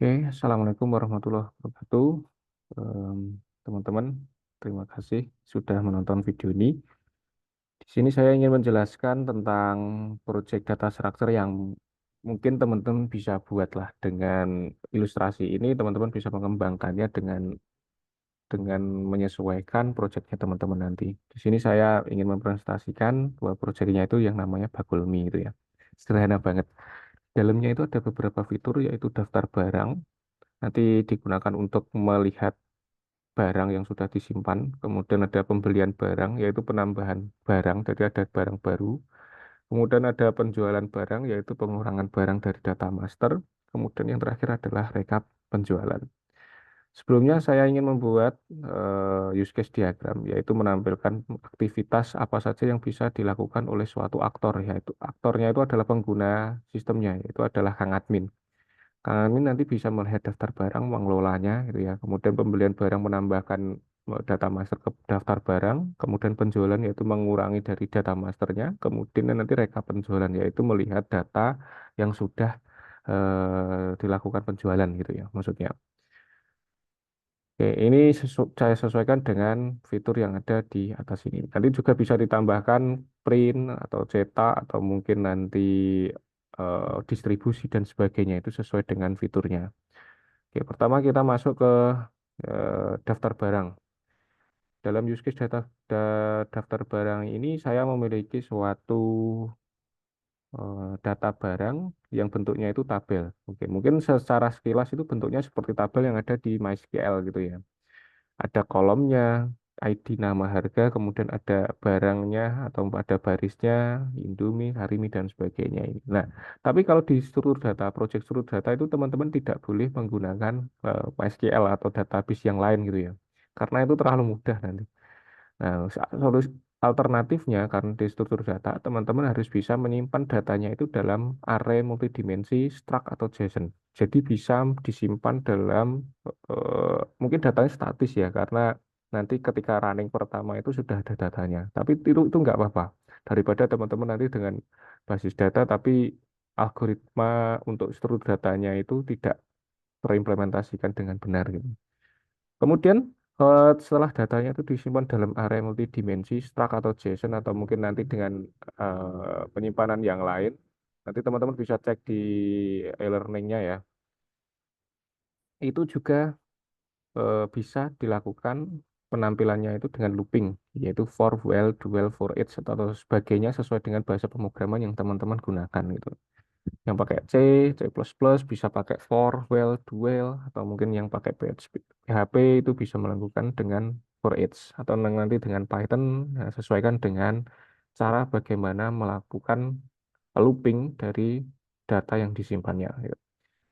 Oke, Assalamualaikum warahmatullahi wabarakatuh. Em, Teman-teman, terima kasih sudah menonton video ini. Di sini saya ingin menjelaskan tentang proyek data structure yang mungkin teman-teman bisa buatlah dengan ilustrasi ini. Teman-teman bisa mengembangkannya dengan menyesuaikan proyeknya teman-teman nanti. Di sini saya ingin mempresentasikan dua proyeknya itu yang namanya Bagulmi itu ya. Sederhana banget. Dalamnya itu ada beberapa fitur yaitu daftar barang nanti digunakan untuk melihat barang yang sudah disimpan, kemudian ada pembelian barang, yaitu penambahan barang, jadi ada barang baru, kemudian ada penjualan barang, yaitu pengurangan barang dari data master, kemudian yang terakhir adalah rekap penjualan. Sebelumnya saya ingin membuat use case diagram, yaitu menampilkan aktivitas apa saja yang bisa dilakukan oleh suatu aktor, yaitu aktornya itu adalah pengguna sistemnya, yaitu adalah Kang Admin. Kami nanti bisa melihat daftar barang, mengelolanya, gitu ya. Kemudian pembelian barang menambahkan data master ke daftar barang, kemudian penjualan yaitu mengurangi dari data masternya, kemudian nanti rekap penjualan yaitu melihat data yang sudah dilakukan penjualan gitu ya, maksudnya. Oke, ini saya sesuaikan dengan fitur yang ada di atas ini. Nanti juga bisa ditambahkan print atau cetak atau mungkin nanti distribusi dan sebagainya itu sesuai dengan fiturnya. Oke, pertama kita masuk ke daftar barang. Dalam use case daftar barang ini saya memiliki suatu data barang yang bentuknya itu tabel. Oke, mungkin secara sekilas itu bentuknya seperti tabel yang ada di MySQL gitu ya. Ada kolomnya, ID, nama, harga, kemudian ada barangnya atau ada barisnya, Indomie, Harimi dan sebagainya ini. Nah, tapi kalau di struktur data, project struktur data itu teman-teman tidak boleh menggunakan MySQL atau database yang lain gitu ya. Karena itu terlalu mudah nanti. Nah, solusi alternatifnya karena di struktur data, teman-teman harus bisa menyimpan datanya itu dalam array multidimensi struct atau JSON. Jadi bisa disimpan dalam mungkin datanya statis ya, karena nanti ketika running pertama itu sudah ada datanya. Tapi itu nggak apa-apa. Daripada teman-teman nanti dengan basis data, tapi algoritma untuk struktur datanya itu tidak terimplementasikan dengan benar gitu. Kemudian setelah datanya itu disimpan dalam area multidimensi, struct atau JSON atau mungkin nanti dengan penyimpanan yang lain, nanti teman-teman bisa cek di e-learningnya ya. Itu juga bisa dilakukan penampilannya itu dengan looping, yaitu for, while, do while, for each atau sebagainya sesuai dengan bahasa pemrograman yang teman-teman gunakan gitu. Yang pakai C++ bisa pakai for, while, do while, atau mungkin yang pakai PHP itu bisa melakukan dengan for each atau nanti dengan Python sesuaikan dengan cara bagaimana melakukan looping dari data yang disimpannya gitu.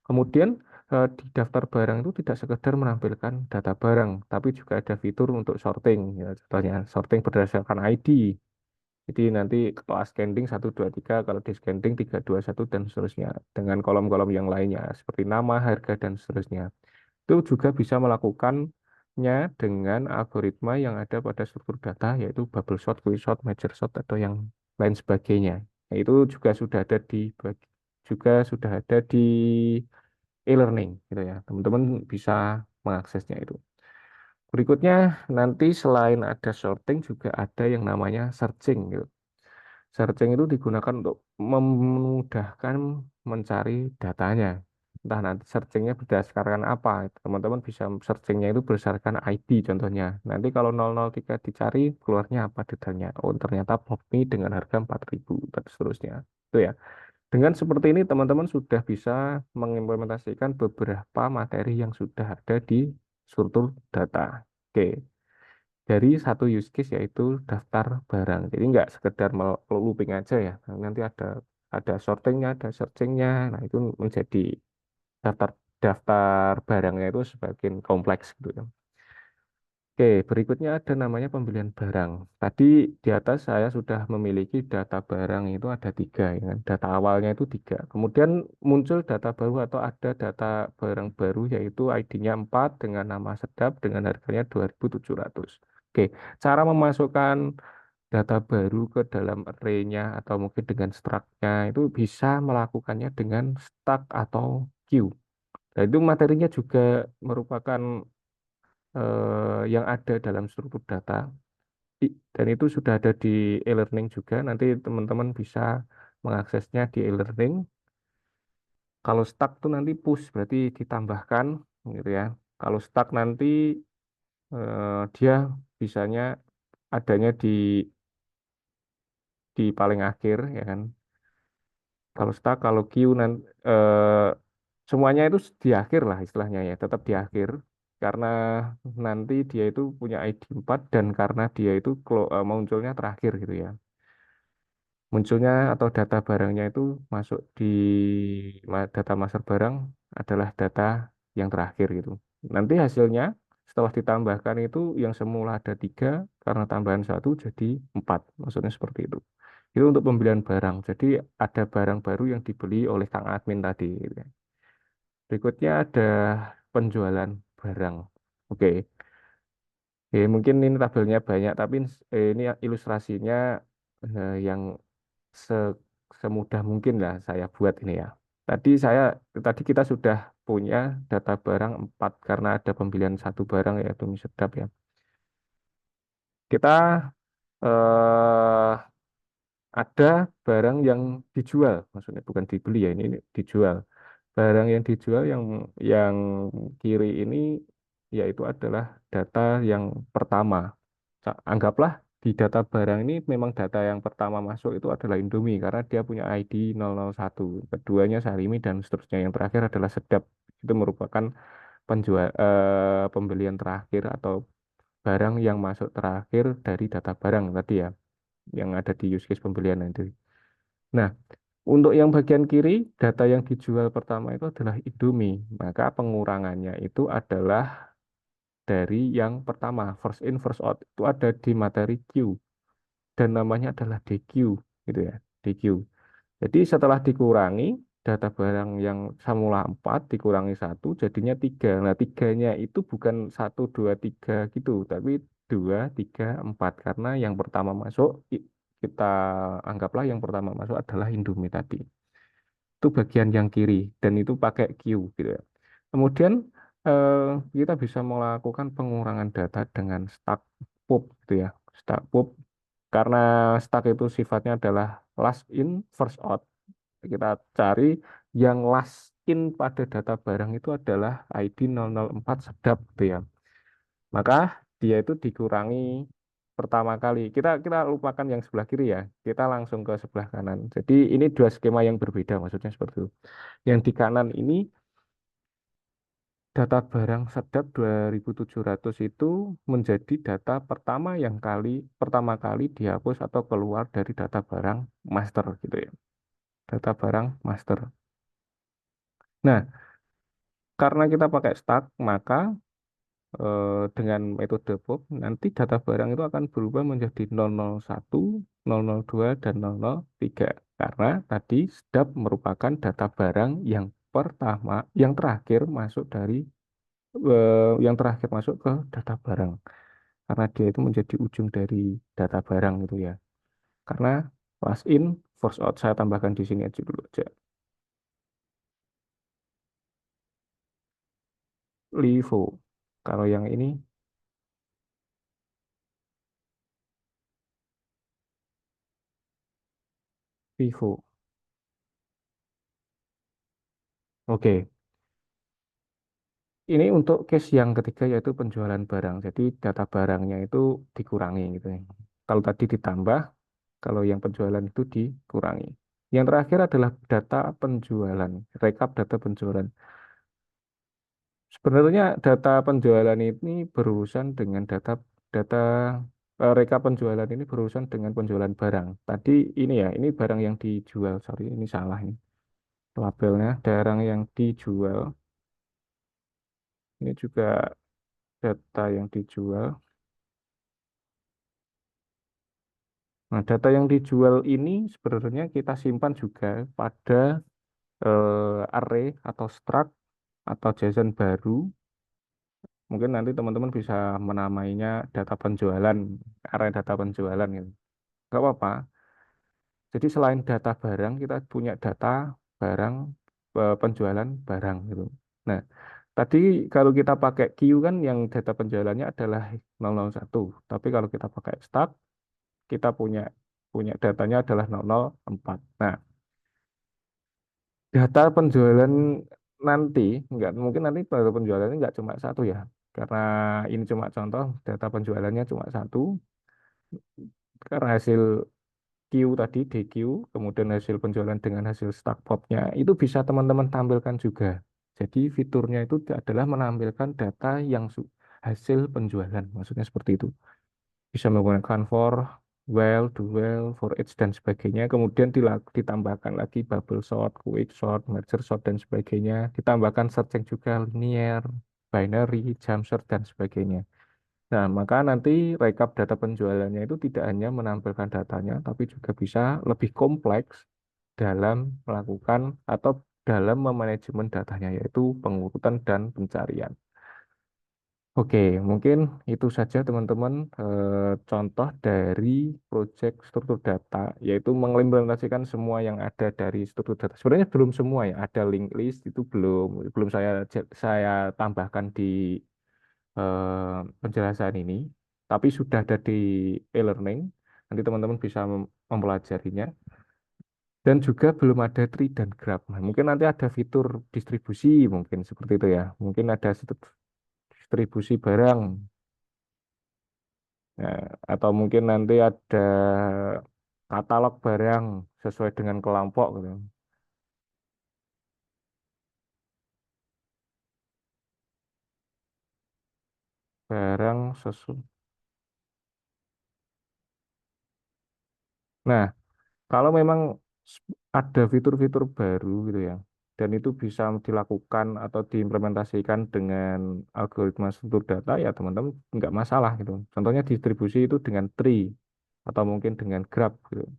Kemudian di daftar barang itu tidak sekedar menampilkan data barang, tapi juga ada fitur untuk sorting ya, contohnya sorting berdasarkan ID. Jadi nanti kalau scanning 1, 2, 3, kalau di scanning 3, 2, 1 dan seterusnya. Dengan kolom-kolom yang lainnya, seperti nama, harga, dan seterusnya. Itu juga bisa melakukannya dengan algoritma yang ada pada struktur data, yaitu bubble sort, quick sort, merge sort, atau yang lain sebagainya. Nah, itu juga sudah ada di e-learning gitu ya. Teman-teman bisa mengaksesnya itu. Berikutnya nanti selain ada sorting juga ada yang namanya searching gitu. Searching itu digunakan untuk memudahkan mencari datanya. Entah nanti searchingnya berdasarkan apa. Teman-teman bisa searchingnya itu berdasarkan ID contohnya. Nanti kalau 003 dicari, keluarnya apa datanya. Oh, ternyata Popmi dengan harga 4.000 dan seterusnya. Itu ya. Dengan seperti ini, teman-teman sudah bisa mengimplementasikan beberapa materi yang sudah ada di struktur data. Oke, dari satu use case yaitu daftar barang. Jadi nggak sekedar looping aja ya. Nanti ada sortingnya, ada searchingnya. Nah itu menjadi daftar daftar barangnya itu semakin kompleks gitu ya. Oke, berikutnya ada namanya pembelian barang. Tadi di atas saya sudah memiliki data barang itu ada 3, ya kan? Data awalnya itu 3. Kemudian muncul data baru atau ada data barang baru yaitu ID-nya 4 dengan nama sedap dengan harganya 2.700. Oke, cara memasukkan data baru ke dalam array-nya atau mungkin dengan struct-nya itu bisa melakukannya dengan stack atau queue. Dan itu materinya juga merupakan yang ada dalam struktur data. Dan itu sudah ada di e-learning juga. Nanti teman-teman bisa mengaksesnya di e-learning. Kalau stuck tuh nanti push berarti ditambahkan gitu ya. Kalau stuck nanti dia bisanya adanya di paling akhir ya kan. Kalau stuck, kalau queue nanti semuanya itu di akhir lah istilahnya ya, tetap di akhir karena nanti dia itu punya ID 4 dan karena dia itu munculnya terakhir gitu ya. Munculnya atau data barangnya itu masuk di data master barang adalah data yang terakhir gitu. Nanti hasilnya setelah ditambahkan itu yang semula ada 3 karena tambahan satu jadi 4. Maksudnya seperti itu. Itu untuk pembelian barang. Jadi ada barang baru yang dibeli oleh Kang Admin tadi, gitu ya. Berikutnya ada penjualan barang. Oke, mungkin ini tabelnya banyak, tapi ini ilustrasinya yang se- semudah mungkin lah saya buat ini ya. Tadi saya tadi kita sudah punya data barang 4 karena ada pembelian satu barang yaitu mie sedap ya. Kita eh, ada barang yang dijual, maksudnya bukan dibeli ya, ini dijual. Barang yang dijual yang kiri ini yaitu adalah data yang pertama. Anggaplah di data barang ini memang data yang pertama masuk itu adalah Indomie karena dia punya ID 001. Keduanya Sarimi dan seterusnya. Yang terakhir adalah Sedap. Itu merupakan pembelian terakhir atau barang yang masuk terakhir dari data barang tadi ya, yang ada di use case pembelian nanti. Nah, untuk yang bagian kiri, data yang dijual pertama itu adalah Indomie. Maka pengurangannya itu adalah dari yang pertama, first in, first out. Itu ada di materi Q. Dan namanya adalah DQ. Gitu ya, DQ. Jadi setelah dikurangi, data barang yang semula 4 dikurangi satu jadinya 3. Nah, tiganya itu bukan 1, 2, 3 gitu, tapi 2, 3, 4. Karena yang pertama masuk, kita anggaplah yang pertama masuk adalah Indomie tadi. Itu bagian yang kiri dan itu pakai Q gitu ya. Kemudian eh, kita bisa melakukan pengurangan data dengan stack pub gitu ya. Stack pub karena stack itu sifatnya adalah last in first out. Kita cari yang last in pada data barang itu adalah ID 004 sedap gitu ya. Maka dia itu dikurangi pertama kali. Kita lupakan yang sebelah kiri ya. Kita langsung ke sebelah kanan. Jadi ini dua skema yang berbeda maksudnya seperti itu. Yang di kanan ini data barang sedap 2700 itu menjadi data pertama kali dihapus atau keluar dari data barang master gitu ya. Data barang master. Nah, karena kita pakai stack, maka dengan metode POP nanti data barang itu akan berubah menjadi 001, 002, dan 003. Karena tadi sedap merupakan data barang yang pertama, yang terakhir masuk yang terakhir masuk ke data barang. Karena dia itu menjadi ujung dari data barang itu ya. Karena last in, first out saya tambahkan di sini aja dulu aja. Livo. Kalau yang ini Vivo. Oke. Ini untuk case yang ketiga yaitu penjualan barang. Jadi data barangnya itu dikurangi gitu ya. Kalau tadi ditambah, kalau yang penjualan itu dikurangi. Yang terakhir adalah data penjualan, rekap data penjualan. Sebenarnya data penjualan ini berurusan dengan data rekap penjualan ini berurusan dengan penjualan barang. Tadi ini ya, ini barang yang dijual. Sorry, ini salah ini. Labelnya barang yang dijual. Ini juga data yang dijual. Nah, data yang dijual ini sebenarnya kita simpan juga pada array atau struct atau JSON baru. Mungkin nanti teman-teman bisa menamainya data penjualan, array data penjualan gitu. Nggak apa-apa. Jadi selain data barang, kita punya data barang, penjualan barang gitu. Nah, tadi kalau kita pakai Q kan yang data penjualannya adalah 001. Tapi kalau kita pakai start, kita punya punya datanya adalah 004. Nah, data penjualan nanti, nggak mungkin nanti data penjualannya nggak cuma satu ya. Karena ini cuma contoh, data penjualannya cuma satu. Karena hasil Q tadi, DQ, kemudian hasil penjualan dengan hasil stock popnya, itu bisa teman-teman tampilkan juga. Jadi fiturnya itu adalah menampilkan data yang hasil penjualan, maksudnya seperti itu. Bisa menggunakan for, well, do well, for each, dan sebagainya. Kemudian ditambahkan lagi bubble sort, quick sort, merger sort, dan sebagainya. Ditambahkan searching juga, linear, binary, jump sort, dan sebagainya. Nah, maka nanti rekap data penjualannya itu tidak hanya menampilkan datanya, tapi juga bisa lebih kompleks dalam melakukan atau dalam memanajemen datanya, yaitu pengurutan dan pencarian. Oke, mungkin itu saja teman-teman contoh dari proyek struktur data, yaitu mengimplementasikan semua yang ada dari struktur data. Sebenarnya belum semua ya, ada link list itu belum saya tambahkan di penjelasan ini, tapi sudah ada di e-learning. Nanti teman-teman bisa mempelajarinya. Dan juga belum ada tree dan graph. Nah, mungkin nanti ada fitur distribusi, mungkin seperti itu ya. Mungkin ada distribusi barang, ya, atau mungkin nanti ada katalog barang sesuai dengan kelompok gitu. Barang sesuai. Nah, kalau memang ada fitur-fitur baru gitu ya, dan itu bisa dilakukan atau diimplementasikan dengan algoritma struktur data, ya teman-teman nggak masalah gitu. Contohnya distribusi itu dengan tree atau mungkin dengan graph gitu.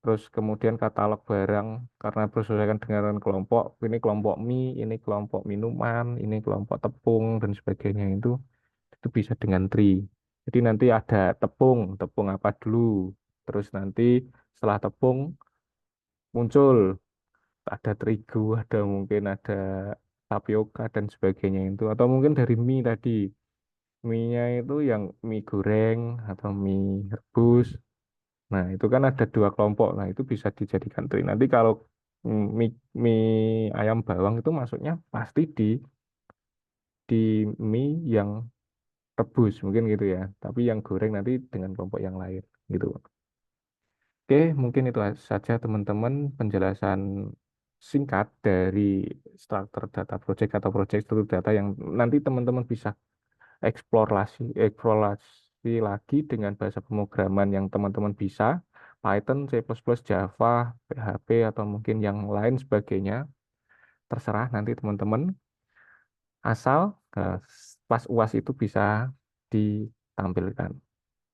Terus kemudian katalog barang karena bersesuaian dengan kelompok, ini kelompok mie, ini kelompok minuman, ini kelompok tepung dan sebagainya itu bisa dengan tree. Jadi nanti ada tepung, tepung apa dulu. Terus nanti setelah tepung muncul ada terigu, ada mungkin ada tapioka dan sebagainya itu. Atau mungkin dari mie tadi, mie-nya itu yang mie goreng atau mie rebus. Nah, itu kan ada dua kelompok. Nah, itu bisa dijadikan tree. Nanti kalau mie, mie ayam bawang itu masuknya pasti di mie yang rebus mungkin gitu ya. Tapi yang goreng nanti dengan kelompok yang lain gitu. Oke, mungkin itu saja teman-teman penjelasan singkat dari struktur data project atau project struktur data yang nanti teman-teman bisa eksplorasi lagi dengan bahasa pemrograman yang teman-teman bisa, Python, C++, Java, PHP, atau mungkin yang lain sebagainya. Terserah nanti teman-teman, asal pas UAS itu bisa ditampilkan.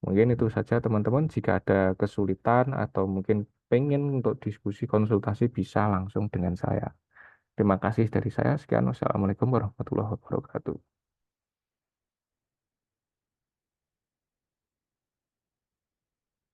Mungkin itu saja teman-teman. Jika ada kesulitan atau mungkin pengen untuk diskusi konsultasi bisa langsung dengan saya. Terima kasih dari saya. Sekian. Wassalamualaikum warahmatullahi wabarakatuh.